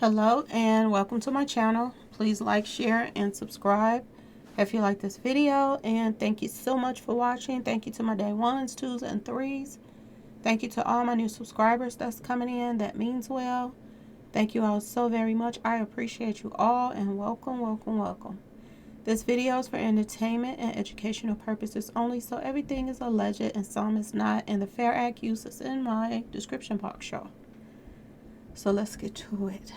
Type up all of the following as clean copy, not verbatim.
Hello and welcome to my channel. Please like, share, and subscribe if you like this video. And thank you so much for watching. Thank you to my day ones, twos, and threes. Thank you to all my new subscribers that's coming in. That means well. Thank you all so very much. I appreciate you all and welcome, welcome, welcome. This video is for entertainment and educational purposes only, so everything is alleged and some is not, and the Fair Act use is in my description box, y'all. So let's get to it.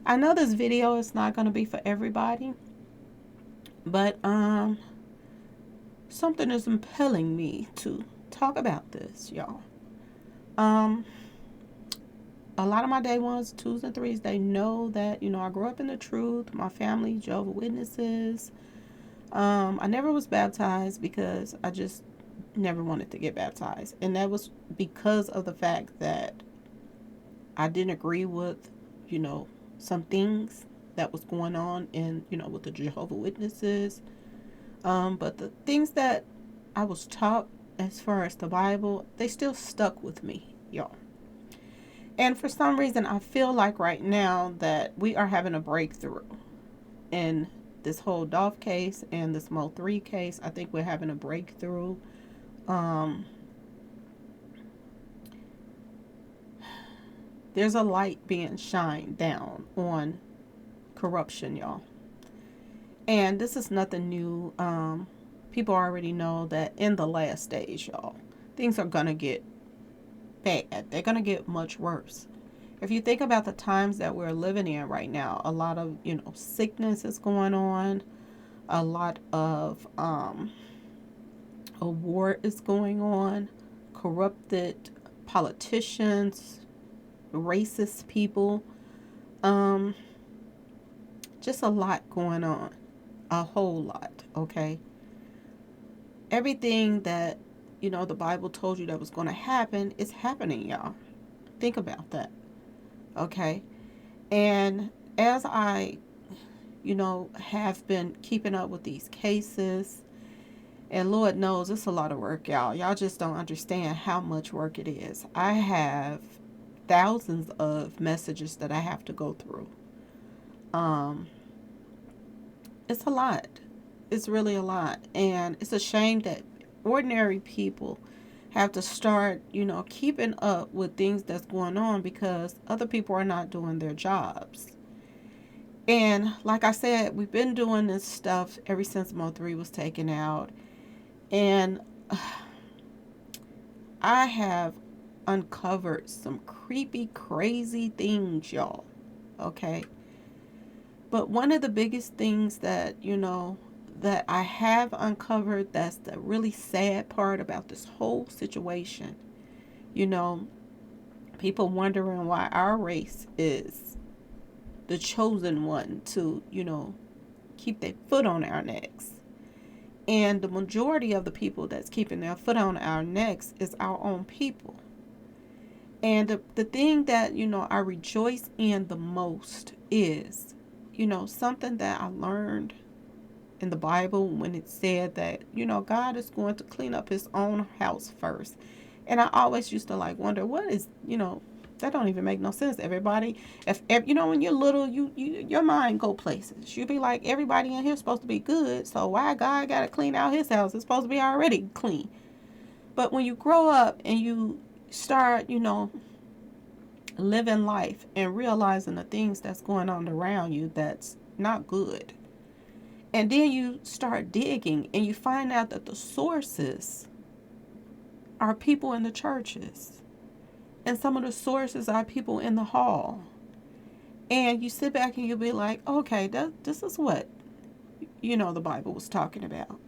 I know this video is not going to be for everybody, but something is impelling me to talk about this, y'all. A lot of my day ones, twos, and threes, they know that, I grew up in the truth. My family, Jehovah Witnesses. I never was baptized because I just never wanted to get baptized. And that was because of the fact that I didn't agree with, some things that was going on in, with the Jehovah Witnesses. But the things that I was taught as far as the Bible, they still stuck with me, y'all. And for some reason, I feel like right now that we are having a breakthrough in this whole Dolph case and this Mo 3 case. I think we're having a breakthrough. There's a light being shined down on corruption, y'all. And this is nothing new. People already know that in the last days, y'all, things are going to get bad. They're going to get much worse. If you think about the times that we're living in right now, a lot of, sickness is going on. A lot of a war is going on. Corrupted politicians, racist people, just a lot going on, a whole lot. Okay, everything that the Bible told you that was going to happen is happening, y'all. Think about that. Okay, and as I have been keeping up with these cases, and Lord knows it's a lot of work, y'all just don't understand how much work it is. I have thousands of messages that I have to go through. It's a lot. It's really a lot. And it's a shame that ordinary people have to start, keeping up with things that's going on because other people are not doing their jobs. And like I said, we've been doing this stuff ever since Mo 3 was taken out. And I have uncovered some creepy, crazy things, y'all. Okay. But one of the biggest things that, that I have uncovered, that's the really sad part about this whole situation, people wondering why our race is the chosen one to, keep their foot on our necks. And the majority of the people that's keeping their foot on our necks is our own people. And the thing that, I rejoice in the most is, something that I learned in the Bible when it said that, God is going to clean up his own house first. And I always used to wonder, what is, that don't even make no sense. Everybody, if when you're little, your mind go places. You be like, everybody in here is supposed to be good. So why God got to clean out his house? It's supposed to be already clean. But when you grow up and you start, living life and realizing the things that's going on around you that's not good. And then you start digging and you find out that the sources are people in the churches. And some of the sources are people in the hall. And you sit back and you'll be like, okay, this is what, the Bible was talking about.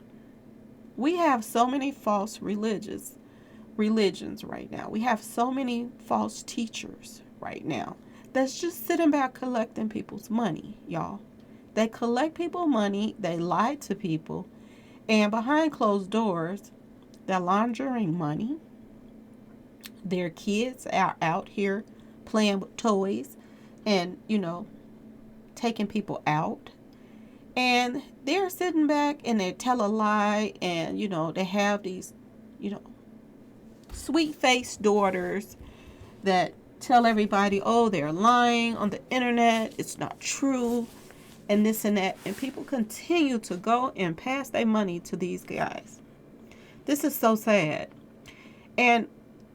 We have so many false religions right now. We have so many false teachers right now that's just sitting back collecting people's money, y'all. They collect people's money, they lie to people, and behind closed doors, they're laundering money. Their kids are out here playing with toys and, taking people out. And they're sitting back and they tell a lie and, they have these, sweet-faced daughters that tell everybody, oh, they're lying on the internet, it's not true, and this and that. And people continue to go and pass their money to these guys. This is so sad. And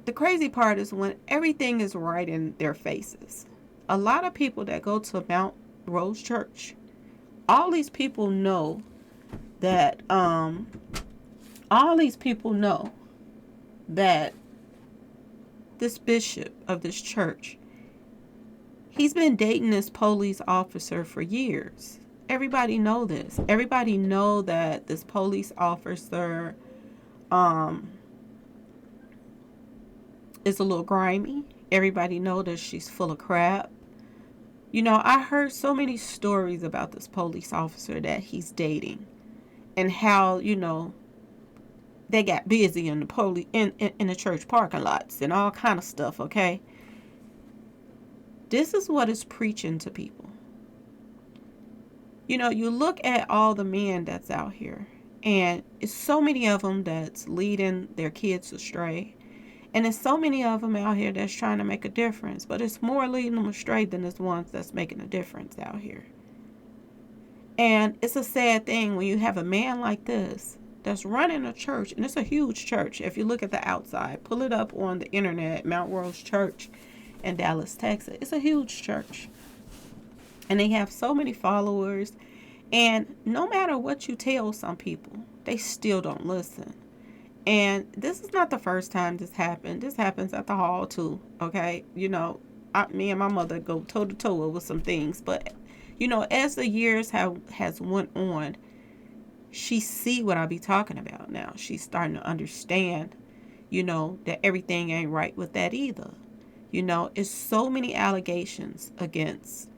the crazy part is when everything is right in their faces. A lot of people that go to Mount Rose Church, all these people know that this bishop of this church, he's been dating this police officer for years. Everybody know this. Everybody know that this police officer is a little grimy. Everybody know that she's full of crap. You know, I heard so many stories about this police officer that he's dating and how, you know, they got busy in the in the church parking lots and all kind of stuff, okay? This is what is preaching to people. You know, you look at all the men that's out here, and it's so many of them that's leading their kids astray. And there's so many of them out here that's trying to make a difference, but it's more leading them astray than there's ones that's making a difference out here. And it's a sad thing when you have a man like this that's running a church, and it's a huge church. If you look at the outside, pull it up on the internet, Mount Rose Church in Dallas, Texas. It's a huge church. And they have so many followers. And no matter what you tell some people, they still don't listen. And this is not the first time this happened. This happens at the hall too, okay? You know, me and my mother go toe to toe over some things. But, you know, as the years has went on, she see what I be talking about now. She's starting to understand, you know, that everything ain't right with that either. You know, it's so many allegations against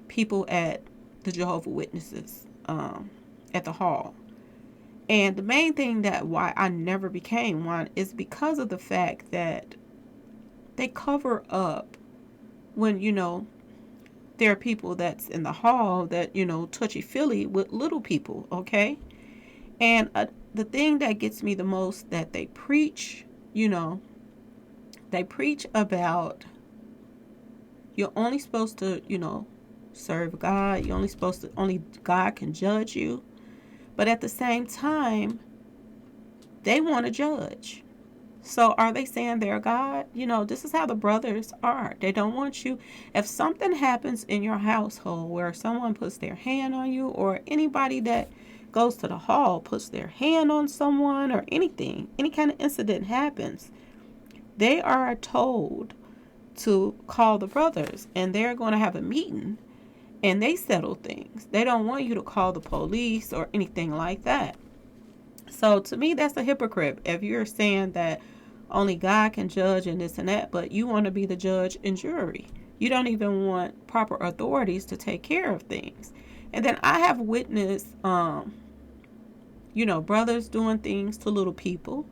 people at the Jehovah Witnesses at the hall. And the main thing that why I never became one is because of the fact that they cover up when, you know, there are people that's in the hall that, you know, touchy-feely with little people, okay? And the thing that gets me the most that they preach, you know, they preach about you're only supposed to, you know, serve God. You're only God can judge you. But at the same time, they want to judge. So are they saying they're God? You know, this is how the brothers are. They don't want you. If something happens in your household where someone puts their hand on you, or anybody that goes to the hall puts their hand on someone, or anything, any kind of incident happens, they are told to call the brothers, and they're going to have a meeting, and they settle things. They don't want you to call the police or anything like that. So to me, that's a hypocrite. If you're saying that only God can judge and this and that, but you want to be the judge and jury. You don't even want proper authorities to take care of things. And then I have witnessed, you know, brothers doing things to little people,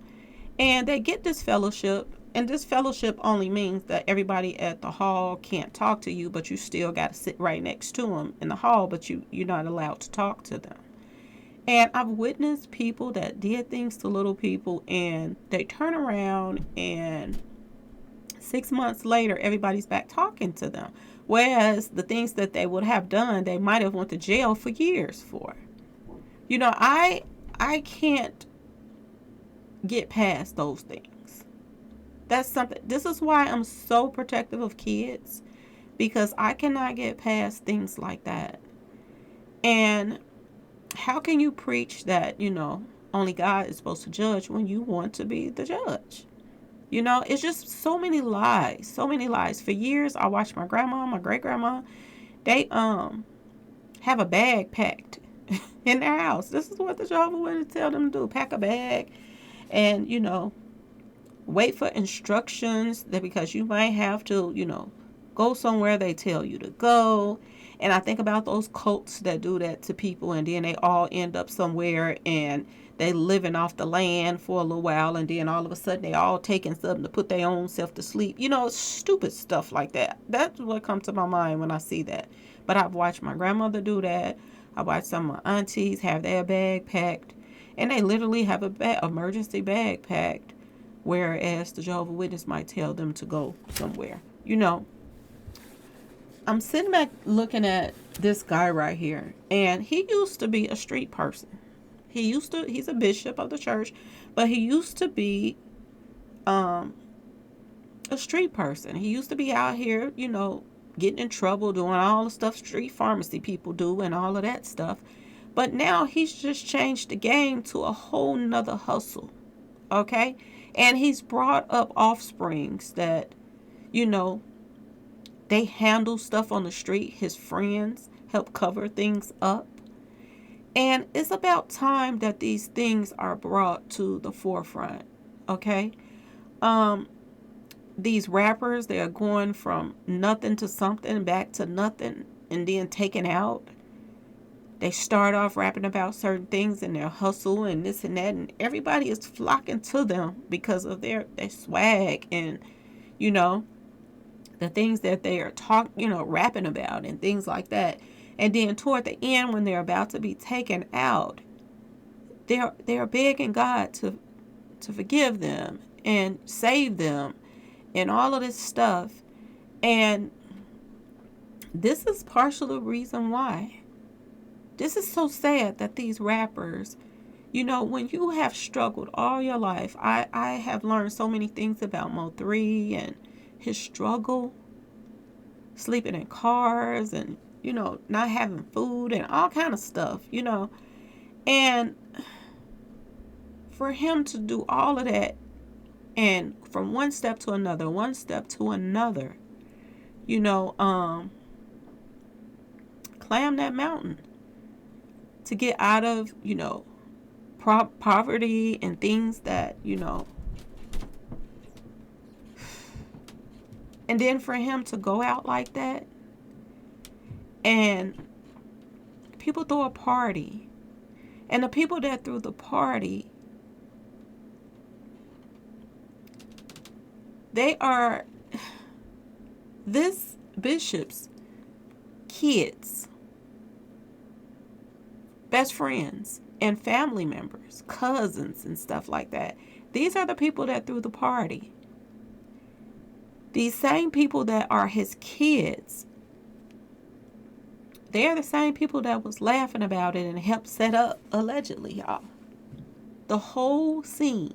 and they get this fellowship. And this fellowship only means that everybody at the hall can't talk to you, but you still got to sit right next to them in the hall, but you're not allowed to talk to them. And I've witnessed people that did things to little people, and they turn around, and 6 months later, everybody's back talking to them. Whereas the things that they would have done, they might have went to jail for years for. You know, I can't get past those things. That's something. This is why I'm so protective of kids, because I cannot get past things like that. And how can you preach that, you know, only God is supposed to judge when you want to be the judge? You know, it's just so many lies, so many lies. For years, I watched my grandma, my great grandma, they have a bag packed in their house. This is what the Jehovah Witnesses tell them to do: pack a bag, and, you know, wait for instructions, that because you might have to, you know, go somewhere they tell you to go. And I think about those cults that do that to people, and then they all end up somewhere, and they living off the land for a little while, and then all of a sudden they all taking something to put their own self to sleep. You know, stupid stuff like that. That's what comes to my mind when I see that. But I've watched my grandmother do that. I watched some of my aunties have their bag packed, and they literally have a emergency bag packed whereas the Jehovah Witness might tell them to go somewhere. You know, I'm sitting back looking at this guy right here, and he used to be a street person. He's a bishop of the church, but he used to be a street person. He used to be out here, you know, getting in trouble, doing all the stuff street pharmacy people do and all of that stuff. But now he's just changed the game to a whole nother hustle. Okay? And he's brought up offsprings that, you know, they handle stuff on the street. His friends help cover things up. And it's about time that these things are brought to the forefront. Okay? These rappers, they are going from nothing to something, back to nothing, and then taken out. They start off rapping about certain things and their hustle and this and that, and everybody is flocking to them because of their swag and, you know, the things that they are rapping about and things like that. And then toward the end, when they're about to be taken out, they're begging God to forgive them and save them and all of this stuff. And this is partially the reason why. This is so sad that these rappers, you know, when you have struggled all your life, I have learned so many things about Mo3 and his struggle, sleeping in cars and, you know, not having food and all kind of stuff, you know. And for him to do all of that and from one step to another, you know, climb that mountain to get out of, you know, poverty and things that, you know. And then for him to go out like that and people throw a party. And the people that threw the party, they are this bishop's kids, best friends, and family members, cousins, and stuff like that. These are the people that threw the party. These same people that are his kids, they are the same people that was laughing about it and helped set up, allegedly, y'all, the whole scene.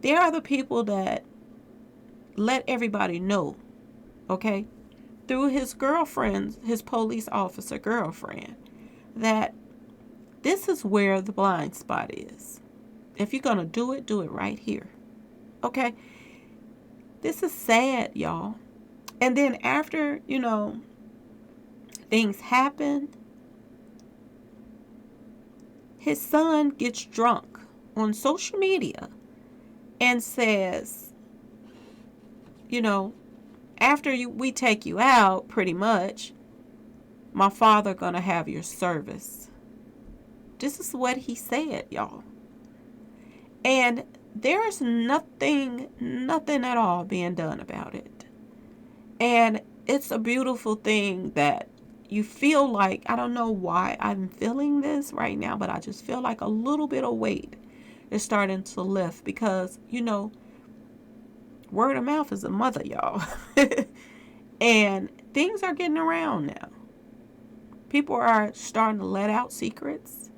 They are the people that let everybody know, okay, through his girlfriend, his police officer girlfriend, that this is where the blind spot is. If you're going to do it right here. Okay? This is sad, y'all. And then after, you know, things happen, his son gets drunk on social media and says, you know, after we take you out, pretty much, my father gonna have your service. This is what he said, y'all. And there is nothing at all being done about it. And it's a beautiful thing that you feel like, I don't know why I'm feeling this right now, but I just feel like a little bit of weight is starting to lift because, you know, word of mouth is a mother, y'all. And things are getting around now. People are starting to let out secrets.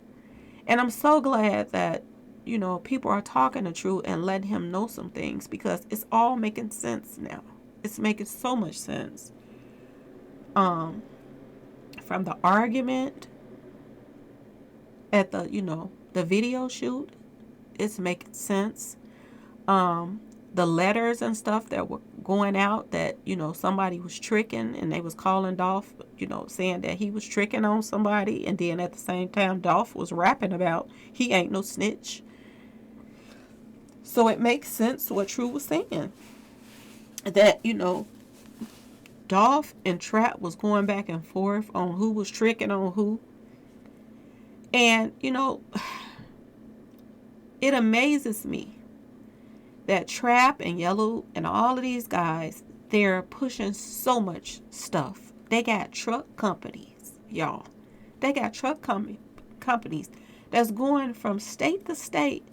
And I'm so glad that, you know, people are talking the truth and letting him know some things because it's all making sense now. It's making so much sense. From the argument at the, you know, the video shoot, it's making sense. The letters and stuff that were going out that, you know, somebody was tricking and they was calling Dolph, you know, saying that he was tricking on somebody. And then at the same time, Dolph was rapping about he ain't no snitch. So it makes sense what True was saying. That, you know, Dolph and Trap was going back and forth on who was tricking on who. And, you know, it amazes me that Trap and Yellow and all of these guys, they're pushing so much stuff. They got truck companies, y'all. They got truck companies that's going from state to state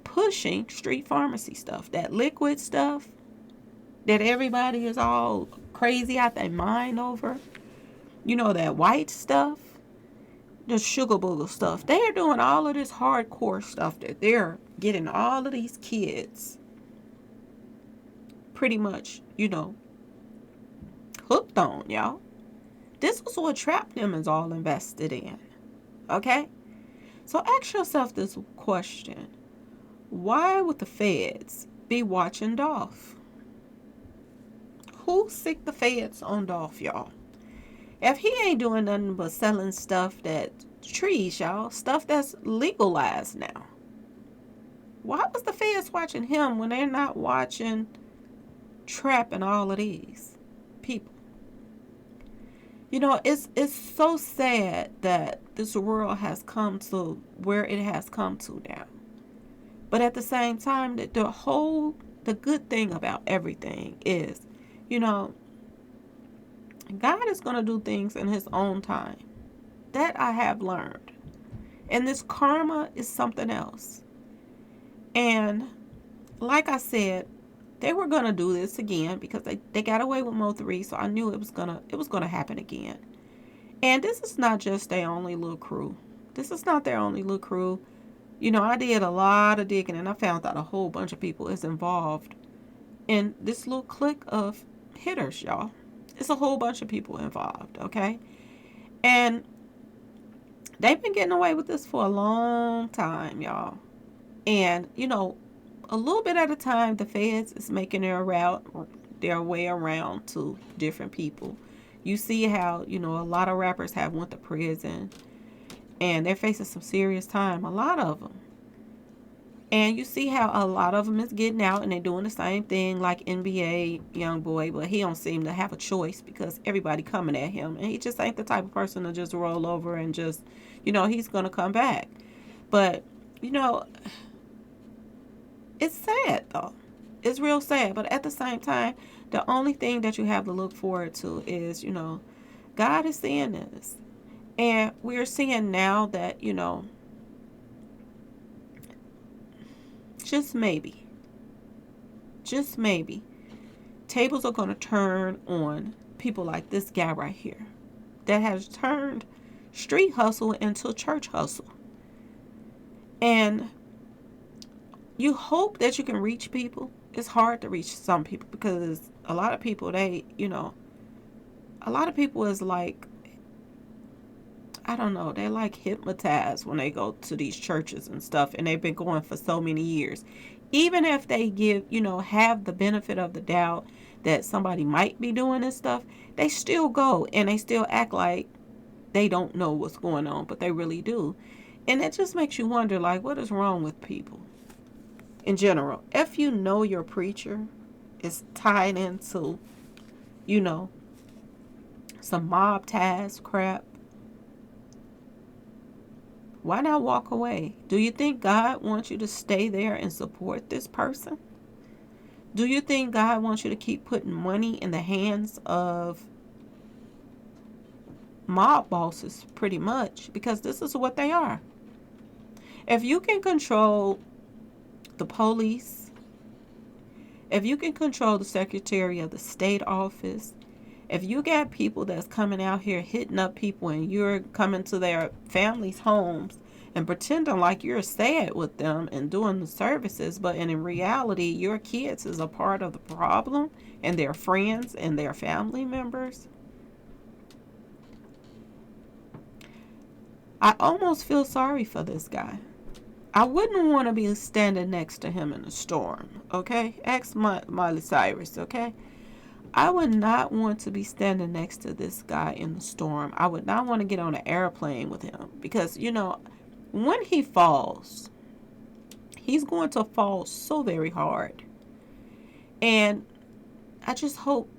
pushing street pharmacy stuff, that liquid stuff that everybody is all crazy out their mind over. You know, that white stuff, the sugar booger stuff. They are doing all of this hardcore stuff that they're getting all of these kids pretty much, hooked on, y'all. This was what Trap them is all invested in. Okay? So ask yourself this question. Why would the feds be watching Dolph? Who sick the feds on Dolph, y'all? If he ain't doing nothing but selling stuff that's trees, y'all, stuff that's legalized now. Why was the feds watching him when they're not watching Trap and all of these people? It's so sad that this world has come to where it has come to now. But at the same time, the good thing about everything is, God is going to do things in his own time. That I have learned. And this karma is something else. And like I said, they were going to do this again because they got away with Mo 3, so I knew it was gonna happen again. And this is not just their only little crew. This is not their only little crew. I did a lot of digging and I found out a whole bunch of people is involved in this little clique of hitters, y'all. It's a whole bunch of people involved, okay? And they've been getting away with this for a long time, y'all. And, a little bit at a time, the feds is making their way around to different people. You see how, a lot of rappers have went to prison and they're facing some serious time, a lot of them. And you see how a lot of them is getting out and they're doing the same thing like NBA Youngboy, but he don't seem to have a choice because everybody coming at him. And he just ain't the type of person to just roll over and just, he's going to come back. But, it's sad, though. It's real sad. But at the same time, the only thing that you have to look forward to is, God is seeing this. And we're seeing now that, just maybe, tables are going to turn on people like this guy right here that has turned street hustle into church hustle. And you hope that you can reach people. It's hard to reach some people because a lot of people, a lot of people is like, I don't know, they're like hypnotized when they go to these churches and stuff, and they've been going for so many years. Even if they have the benefit of the doubt that somebody might be doing this stuff, they still go and they still act like they don't know what's going on, but they really do. And it just makes you wonder, like, what is wrong with people in general? If you know your preacher is tied into, some mob ties crap, why not walk away? Do you think God wants you to stay there and support this person? Do you think God wants you to keep putting money in the hands of mob bosses, pretty much? Because this is what they are. If you can control the police, if you can control the Secretary of the State office, if you got people that's coming out here hitting up people and you're coming to their families' homes and pretending like you're sad with them and doing the services, but in reality, your kids is a part of the problem and their friends and their family members, I almost feel sorry for this guy. I wouldn't want to be standing next to him in a storm, okay? Ask Miley Cyrus, okay? I would not want to be standing next to this guy in the storm. I would not want to get on an airplane with him because, when he falls, he's going to fall so very hard. And I just hope,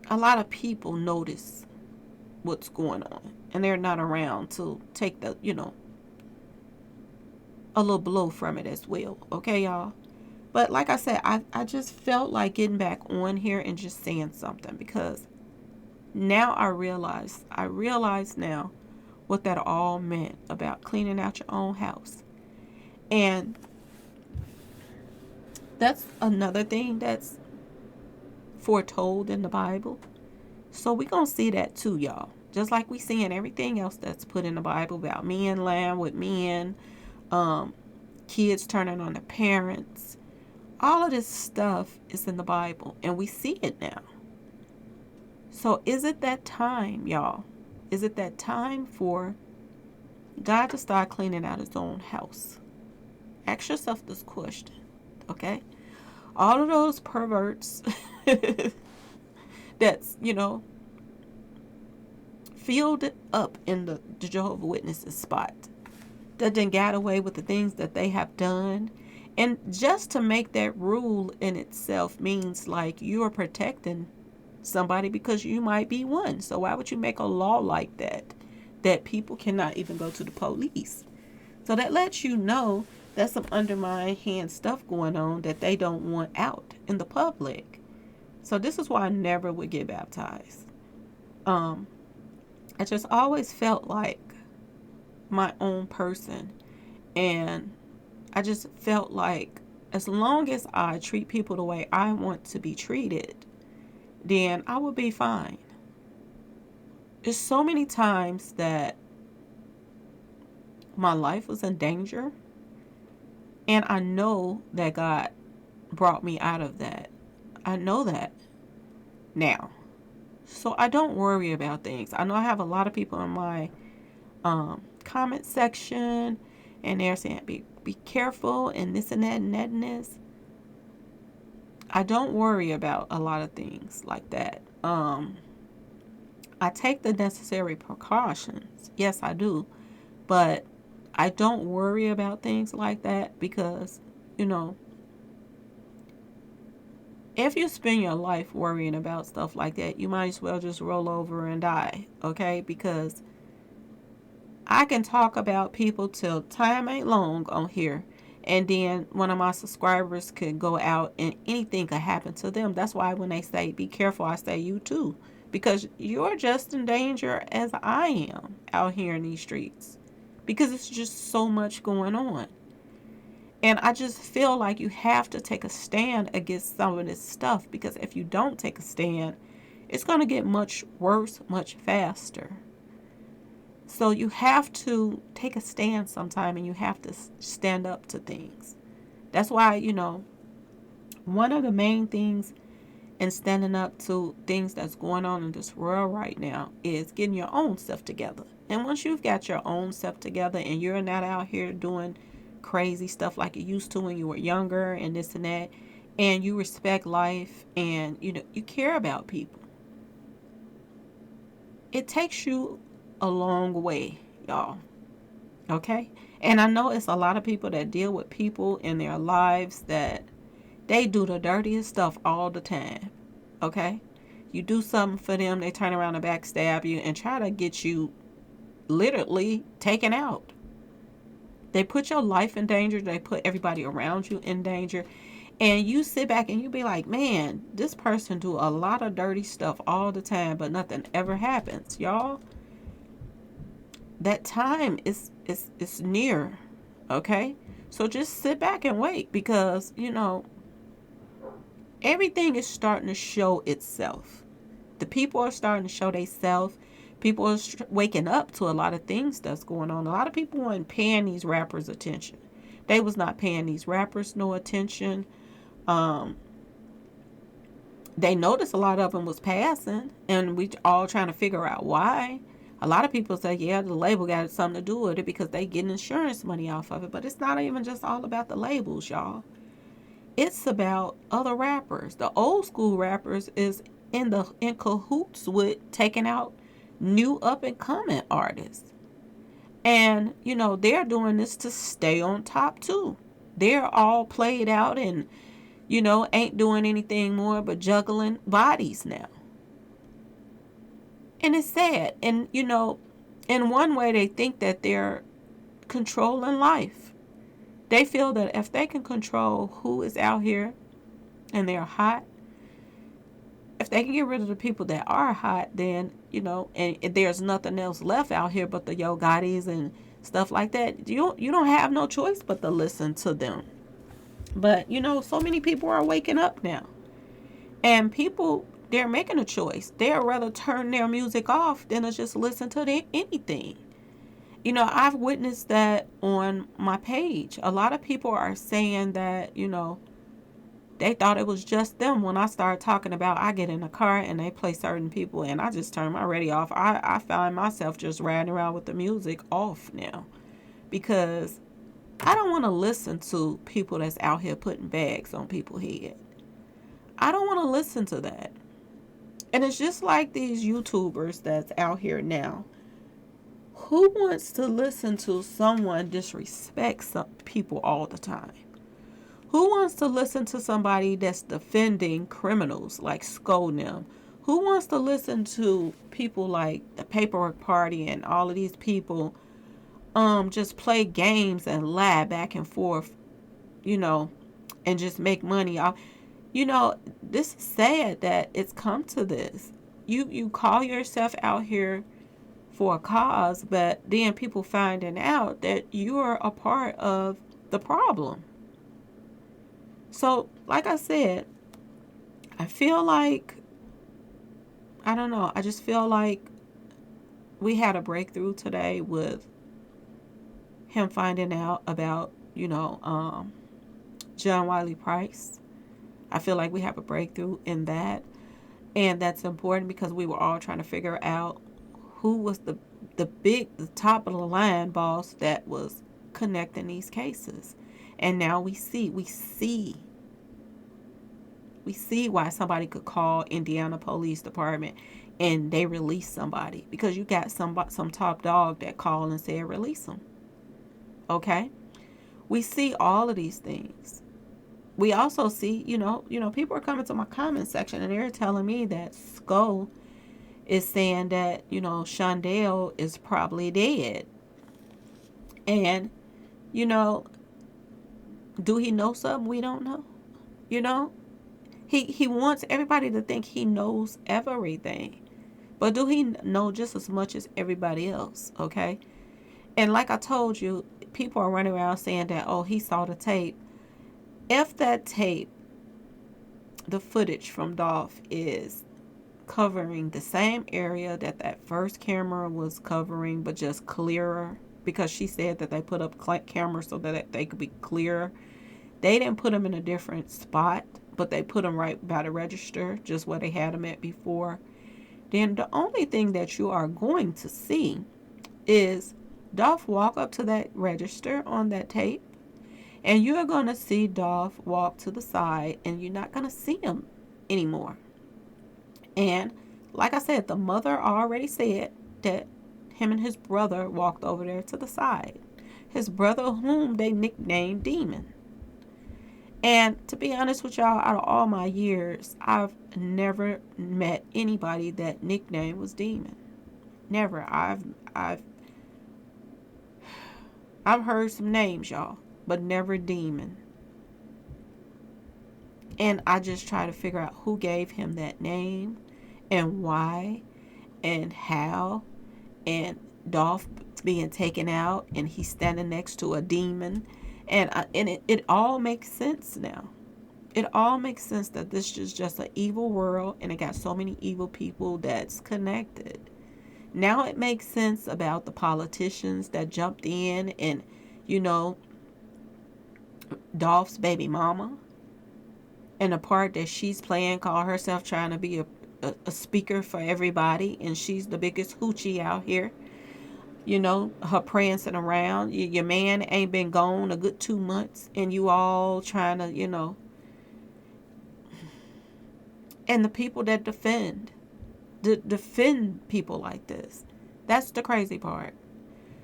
a lot of people notice what's going on and they're not around to take the, a little blow from it as well. Okay, y'all? But like I said, I just felt like getting back on here and just saying something because now I realize now what that all meant about cleaning out your own house. And that's another thing that's foretold in the Bible. So we're going to see that too, y'all. Just like we see in everything else that's put in the Bible about men lying with men, kids turning on their parents. All of this stuff is in the Bible, and we see it now. So is it that time, y'all? Is it that time for God to start cleaning out his own house? Ask yourself this question, okay? All of those perverts that's, filled up in the Jehovah Witnesses spot, that then got away with the things that they have done. And just to make that rule in itself means like you are protecting somebody because you might be one. So why would you make a law like that people cannot even go to the police? So that lets you know that's some undermined hand stuff going on that they don't want out in the public. So this is why I never would get baptized. I just always felt like my own person, and I just felt like as long as I treat people the way I want to be treated, then I will be fine. There's so many times that my life was in danger, and I know that God brought me out of that. I know that now. So I don't worry about things. I know I have a lot of people in my comment section, and they're saying be careful and this and that and that and this. I don't worry about a lot of things like that. I take the necessary precautions. Yes, I do. But I don't worry about things like that because, if you spend your life worrying about stuff like that, you might as well just roll over and die, okay? Because I can talk about people till time ain't long on here, and then one of my subscribers could go out and anything could happen to them. That's why when they say be careful, I say you too, because you're just in danger as I am out here in these streets, because it's just so much going on. And I just feel like you have to take a stand against some of this stuff, because if you don't take a stand, it's going to get much worse, much faster. So you have to take a stand sometime, and you have to stand up to things. That's why, one of the main things in standing up to things that's going on in this world right now is getting your own stuff together. And once you've got your own stuff together and you're not out here doing crazy stuff like you used to when you were younger and this and that, and you respect life and you care about people, it takes you a long way, y'all. Okay? And I know it's a lot of people that deal with people in their lives that they do the dirtiest stuff all the time. Okay? You do something for them, they turn around and backstab you and try to get you literally taken out. They put your life in danger. They put everybody around you in danger. And you sit back and you be like, man, this person do a lot of dirty stuff all the time, but nothing ever happens. Y'all, that time is near. Okay? So just sit back and wait, because, everything is starting to show itself. The people are starting to show themselves. People are waking up to a lot of things that's going on. A lot of people weren't paying these rappers attention. They was not paying these rappers no attention. They noticed a lot of them was passing, and we all trying to figure out why. A lot of people say, yeah, the label got something to do with it because they getting insurance money off of it. But it's not even just all about the labels, y'all. It's about other rappers. The old school rappers is in cahoots with taking out new up and coming artists. And, they're doing this to stay on top too. They're all played out and, ain't doing anything more but juggling bodies now. And it's sad. And, in one way they think that they're controlling life. They feel that if they can control who is out here and they're hot, if they can get rid of the people that are hot, then, and there's nothing else left out here but the Yo Gottis and stuff like that, you don't have no choice but to listen to them. But, so many people are waking up now. And people, they're making a choice. They'd rather turn their music off than to just listen to anything. I've witnessed that on my page. A lot of people are saying that, they thought it was just them when I started talking about I get in a car and they play certain people and I just turn my radio off. I find myself just riding around with the music off now because I don't want to listen to people that's out here putting bags on people's head. I don't want to listen to that. And it's just like these YouTubers that's out here now. Who wants to listen to someone disrespect some people all the time? Who wants to listen to somebody that's defending criminals like scolding them? Who wants to listen to people like the Paperwork Party and all of these people just play games and lie back and forth, and just make money off? This is sad that it's come to this. You call yourself out here for a cause, but then people finding out that you're a part of the problem. So, like I said, I feel like, I don't know, I just feel like we had a breakthrough today with him finding out about, John Wiley Price. I feel like we have a breakthrough in that. And that's important because we were all trying to figure out who was the top of the line boss that was connecting these cases. And now we see why somebody could call Indiana Police Department and they release somebody, because you got some top dog that called and said release them. Okay? We see all of these things. We also see, people are coming to my comment section and they're telling me that Skull is saying that, Shondell is probably dead. And, do he know something we don't know? He wants everybody to think he knows everything. But do he know just as much as everybody else? Okay? And like I told you, people are running around saying that, oh, he saw the tape. If that tape, the footage from Dolph, is covering the same area that first camera was covering, but just clearer, because she said that they put up cameras so that they could be clearer. They didn't put them in a different spot, but they put them right by the register, just where they had them at before. Then the only thing that you are going to see is Dolph walk up to that register on that tape, and you're going to see Dolph walk to the side, and you're not going to see him anymore. And like I said, the mother already said that him and his brother walked over there to the side. His brother, whom they nicknamed Demon. And to be honest with y'all, out of all my years, I've never met anybody that nickname was Demon. Never. I've heard some names, y'all, but never Demon. And I just try to figure out who gave him that name and why and how, and Dolph being taken out and he's standing next to a demon. And it all makes sense now. It all makes sense that this is just an evil world and it got so many evil people that's connected. Now it makes sense about the politicians that jumped in and, Dolph's baby mama, and the part that she's playing, call herself trying to be a speaker for everybody, and she's the biggest hoochie out here. Her prancing around. Your man ain't been gone a good 2 months, and you all trying to, and the people that defend people like this. That's the crazy part.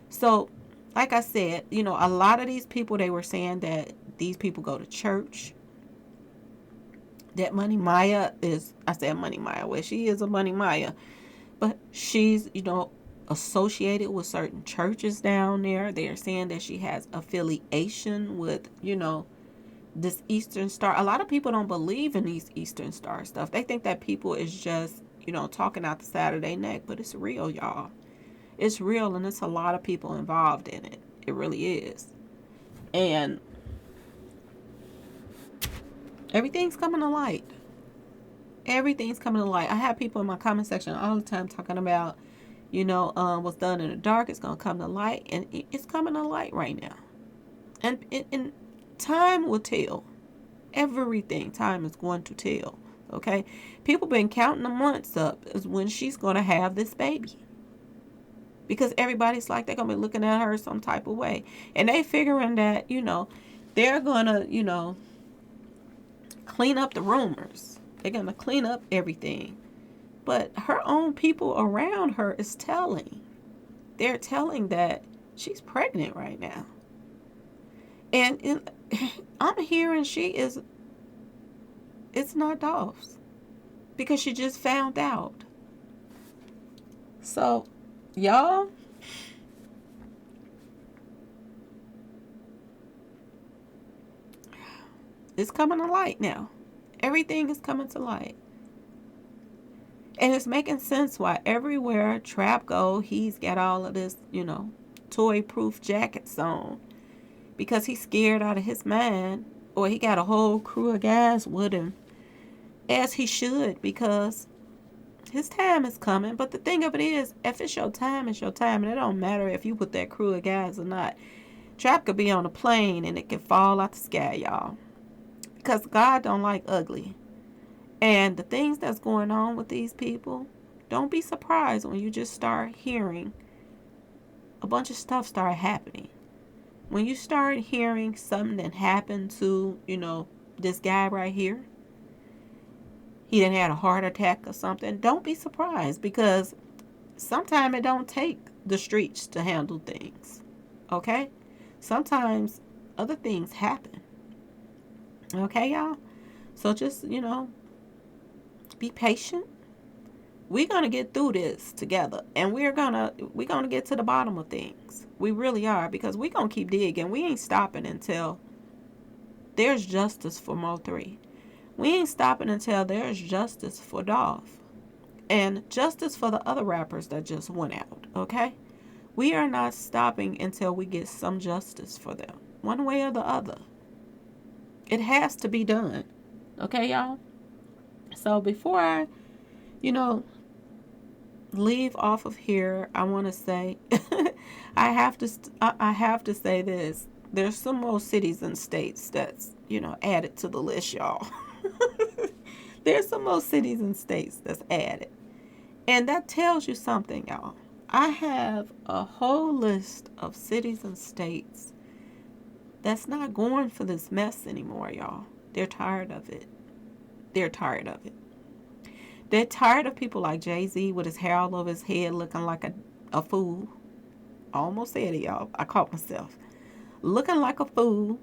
So, like I said, a lot of these people, they were saying that these people go to church. That Money Maya is, I said Money Maya, well, she is a Money Maya, but she's, associated with certain churches down there. They're saying that she has affiliation with, this Eastern Star. A lot of people don't believe in these Eastern Star stuff. They think that people is just, talking out the side of their neck, but it's real, y'all. It's real, and it's a lot of people involved in it. It really is. And everything's coming to light. Everything's coming to light. I have people in my comment section all the time talking about, what's done in the dark is going to come to light, and it's coming to light right now. And time will tell. Everything, time is going to tell. Okay? People been counting the months up as when she's going to have this baby. Because everybody's like, they're going to be looking at her some type of way. And they figuring that, they're going to, clean up the rumors. They're going to clean up everything. But her own people around her is telling. They're telling that she's pregnant right now. And I'm hearing it's not Dolph's. Because she just found out. So, y'all, it's coming to light now. Everything is coming to light. And it's making sense why everywhere Trap go, he's got all of this, toy-proof jackets on. Because he's scared out of his mind. Or he got a whole crew of guys with him. As he should, because his time is coming. But the thing of it is, if it's your time, it's your time. And it don't matter if you put that crew of guys or not. Trap could be on a plane and it can fall out the sky, y'all. Because God don't like ugly. And the things that's going on with these people, don't be surprised when you just start hearing a bunch of stuff start happening. When you start hearing something that happened to, this guy right here, he done had a heart attack or something, don't be surprised, because sometimes it don't take the streets to handle things. Okay? Sometimes other things happen. Okay, y'all? So just, be patient. We're going to get through this together, and we're going to get to the bottom of things. We really are, because we're going to keep digging. We ain't stopping until there's justice for Mo3. We ain't stopping until there's justice for Dolph. And justice for the other rappers that just went out, okay? We are not stopping until we get some justice for them. One way or the other. It has to be done. Okay, y'all? So before I, leave off of here, I want to say, I have to say this. There's some more cities and states that's, added to the list, y'all. There's some more cities and states that's added. And that tells you something, y'all. I have a whole list of cities and states that's not going for this mess anymore, y'all. They're tired of it. They're tired of it. They're tired of people like Jay-Z with his hair all over his head looking like a fool. I almost said it, y'all. I caught myself. Looking like a fool.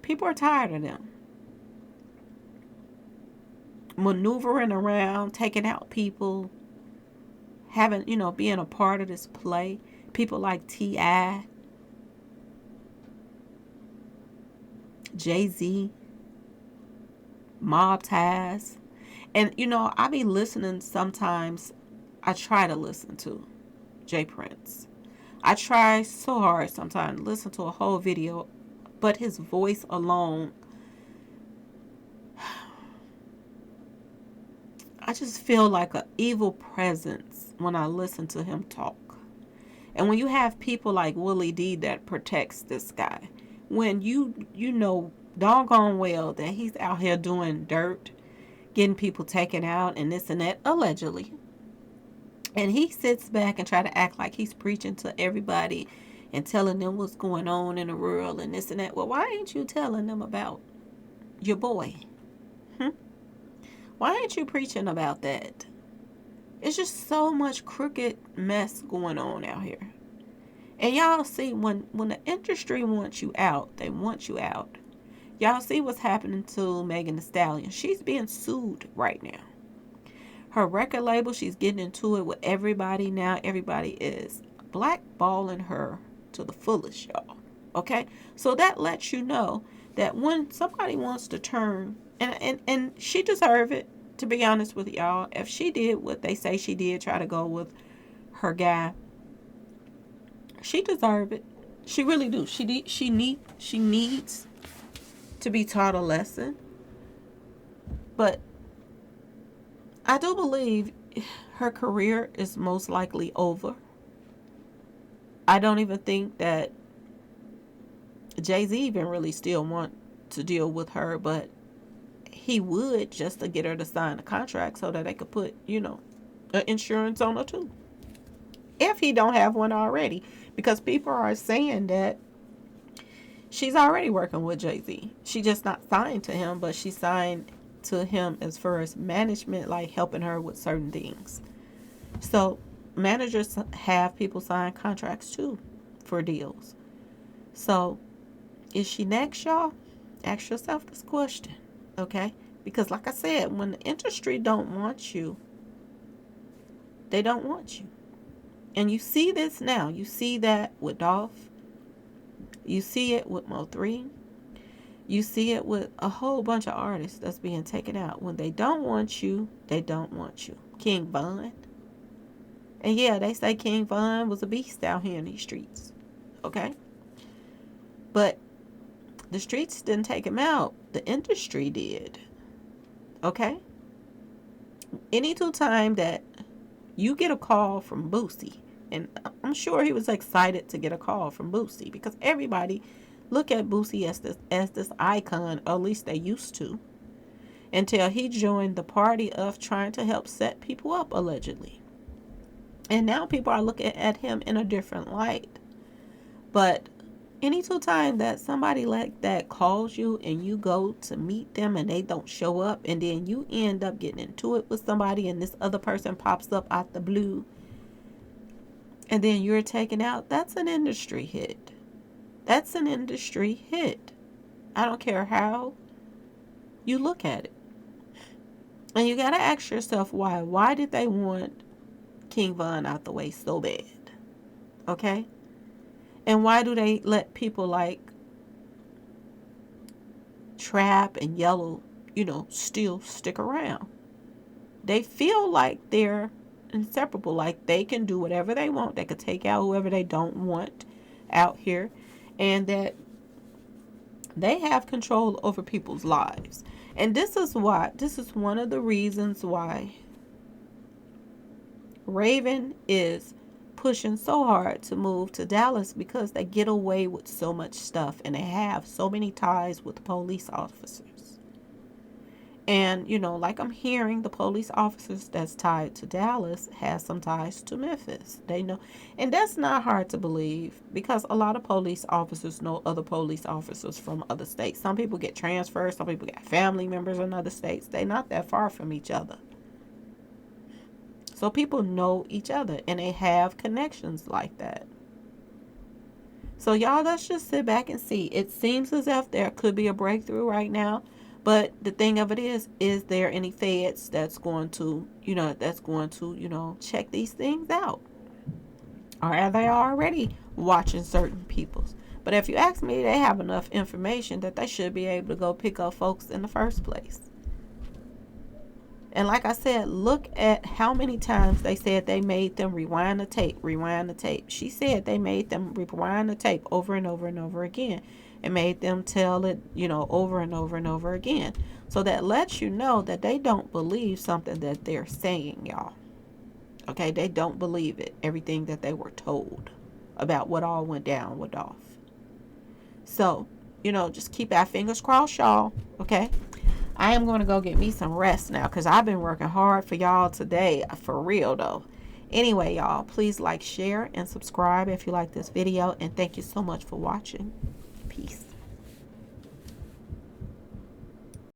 People are tired of them. Maneuvering around, taking out people, having, being a part of this play. People like T.I., Jay-Z, Mob Ties. And, I be listening sometimes. I try to listen to Jay Prince. I try so hard sometimes to listen to a whole video, but his voice alone, I just feel like an evil presence when I listen to him talk. And when you have people like Willie D that protects this guy, when you know doggone well that he's out here doing dirt, getting people taken out and this and that, allegedly. And he sits back and try to act like he's preaching to everybody and telling them what's going on in the world and this and that. Well, why ain't you telling them about your boy? Why ain't you preaching about that? It's just so much crooked mess going on out here. And y'all see, when the industry wants you out, they want you out. Y'all see what's happening to Megan Thee Stallion. She's being sued right now. Her record label, she's getting into it with everybody now. Everybody is blackballing her to the fullest, y'all. Okay? So that lets you know that when somebody wants to turn, and she deserved it, to be honest with y'all. If she did what they say she did, try to go with her guy, she deserved it. She really do. She needs to be taught a lesson. But I do believe her career is most likely over. I don't even think that Jay-Z even really still want to deal with her, but he would, just to get her to sign a contract so that they could put, insurance on her too. If he don't have one already. Because people are saying that she's already working with Jay-Z. She just not signed to him, but she signed to him as far as management, like helping her with certain things. So managers have people sign contracts too for deals. So is she next, y'all? Ask yourself this question, okay? Because like I said, when the industry don't want you, they don't want you. And you see this now. You see that with Dolph. You see it with Mo3. You see it with a whole bunch of artists that's being taken out. When they don't want you, they don't want you. King Von. And yeah, they say King Von was a beast out here in these streets. Okay? But the streets didn't take him out. The industry did. Okay? Any time that you get a call from Boosie, and I'm sure he was excited to get a call from Boosie, because everybody look at Boosie as this icon, or at least they used to, until he joined the party of trying to help set people up, allegedly. And now people are looking at him in a different light. But any time that somebody like that calls you and you go to meet them and they don't show up, and then you end up getting into it with somebody and this other person pops up out the blue, and then you're taken out, that's an industry hit. That's an industry hit. I don't care how you look at it. And you got to ask yourself why. Why did they want King Von out the way so bad? Okay? And why do they let people like Trap and Yellow, still stick around? They feel like they're inseparable. Like they can do whatever they want. They could take out whoever they don't want out here. And that they have control over people's lives. And this is one of the reasons why Raven is pushing so hard to move to Dallas, because they get away with so much stuff and they have so many ties with the police officers. And, like I'm hearing, the police officers that's tied to Dallas has some ties to Memphis. They know. And that's not hard to believe, because a lot of police officers know other police officers from other states. Some people get transferred. Some people get family members in other states. They're not that far from each other. So people know each other and they have connections like that. So y'all, let's just sit back and see. It seems as if there could be a breakthrough right now. But the thing of it is there any feds that's going to, check these things out? Or are they already watching certain peoples? But if you ask me, they have enough information that they should be able to go pick up folks in the first place. And like I said, look at how many times they said they made them rewind the tape. She said they made them rewind the tape over and over and over again. And made them tell it, over and over and over again. So that lets you know that they don't believe something that they're saying, y'all. Okay, they don't believe it. Everything that they were told about what all went down with Dolph. So, just keep our fingers crossed, y'all. Okay. I am going to go get me some rest now, because I've been working hard for y'all today. For real, though. Anyway, y'all, please like, share, and subscribe if you like this video. And thank you so much for watching. Peace.